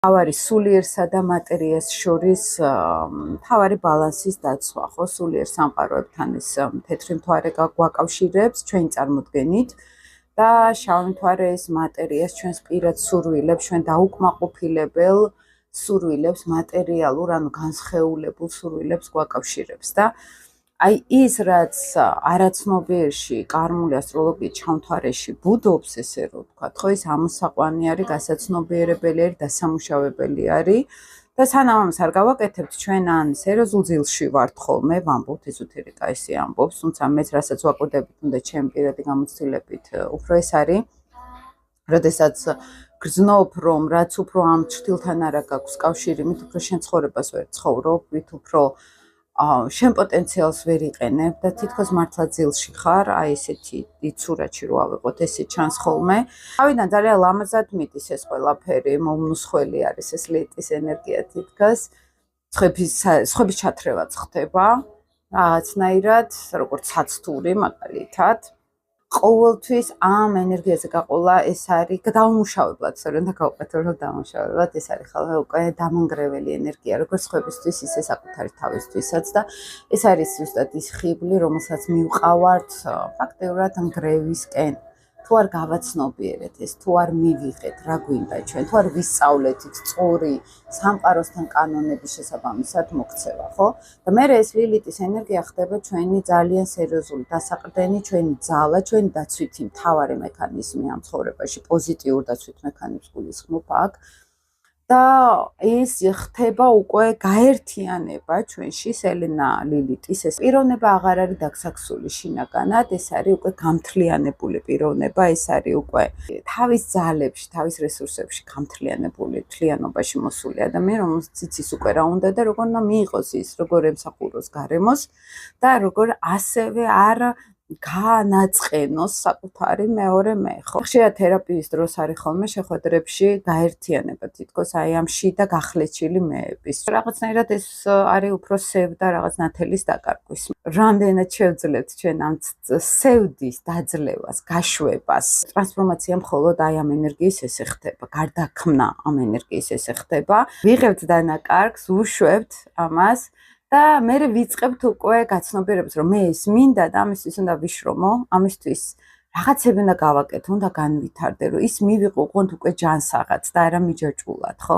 თავარი სულიერსა და მატერიას შორის თავარი ბალანსის დაცვა, ხო, სულიერ სამყაროებთან ეს თეთრი მთვარე გვაკავშირებს ჩვენი წარმოდგენით და შავი მთვარე ეს მატერიას ჩვენს პირად სურვილებს, ჩვენ დაუკმაყოფილებელ სურვილებს, მატერიალურ, ანუ განსხეულებულ სურვილებს გვაკავშირებს და აი ის რაც არაცნობიერში კარმული ასტროლოგიის ჩამთვარეში ბუდობს, ესე რომ ვთქვათ, ხო, ის ამოსაყვანი არის, გასაცნობიერებელი არის, დასამუშავებელი არის და სანამ ამას არ გავაკეთებთ, ჩვენ ან სერიოზულ ძილში ვართ ხოლმე, ვამბობთ ეზოთერიკა ესე ამბობს, თუმცა მეც რასაც ვაკვირდებით, უნდა ჩემი პირადი გამოცდილებით უფრო ეს არის, როდესაც გრძნობ, რომ რაც უფრო ამ ჩრდილთან არა გაქვს კავშირი, მით უფრო შენ ცხოვრებას ვერ ცხოვრობ, მით უფრო შენ პოტენციალს ვერ იყენებ და თითქოს მართლა ძილში ხარ, აი ესეთი იცურაჩი რო ავიღოთ, ესე ჩანს ხოლმე. თავიდან ძალიან ლამაზად მიდის ეს ყველაფერი, მომნუსხველი არის ეს ლეტის ენერგია თითქოს, სხვების ჩათრევაც ხდება, რაღაცნაირად, როგორც ცაცთური მაგალითად. ყოველთვის ამ ენერგიაზე გაყოლა ეს არის დაუმუშავებლად, სწორედ გავუკეთებ რომ დაუმუშავებლად ეს არის ხოლმე უკვე დამონგრეველი ენერგია, როგორც სხვებისთვის, ისე საკუთარი თავისთვისაც და ეს არის ზუსტად ის ხიბლი, რომელსაც მივყავართ ფაქტიურად ნგრევისკენ. თუ არ გავაცნობიერეთ ეს, თუ არ მივიღეთ, რა გვინდა ჩვენ, თუ არ ვისწავლეთ სწორი სამყაროსთან კანონების შესაბამისად მოქცევა, ხო? და მე ეს ლილიტის ენერგია ხდება ჩვენი ძალიან სერიოზული დასაყრდენი, ჩვენი ძალა, ჩვენი დაცვითი მთავარი მექანიზმი ამ ცხოვრებაში, პოზიტიურ დაცვით მექანიზმს გულისხმობ აქ. და ეს ხდება უკვე გაერთიანება ჩვენში სელენა ლილიტის ეს პიროვნება აღარ არის დაგსაქსული შინაგანად, ეს არის უკვე გამთლიანებული პიროვნება, ეს არის უკვე თავის ძალებში, თავის რესურსებში გამთლიანებული თლიანობაში მოსული ადამიანი, რომელსაც იცის უკვე რა უნდა და როგორ უნდა მიიღოს ის, როგორ ემსახუროს გარემოს და როგორ ასევე არ განაწყენოს საკუთარი მეორე მე, ხო? ხშირად თერაპიის დროს არის ხოლმე შეხვედრებში გაერთიანება თითქოს აი ამ შიდა გახლეჩილი მეების. რაღაცნაირად ეს არის უფრო სევდა რაღაც ნათელის დაკარგვის. რამდენად შევძლებთ ჩვენ ამ სევდის დაძლევას, გაშვებას. ტრანსფორმაცია მხოლოდ აი ამ ენერგიის ესე ხდება, გარდაქმნა ამ ენერგიის ესე ხდება. ვიღებთ დანაკარგს, უშვებთ ამას და მე ვიწყებთ უკვე გაცნობიერებას, რომ მე ეს მინდა და ამისთვის უნდა ვიშრომო, ამისთვის რაღაცები უნდა გავაკეთო, უნდა განვითარდე, რომ ის მივიყო უყონთ უკვე ჯანსაღად და არა მიჯაჭვულად, ხო?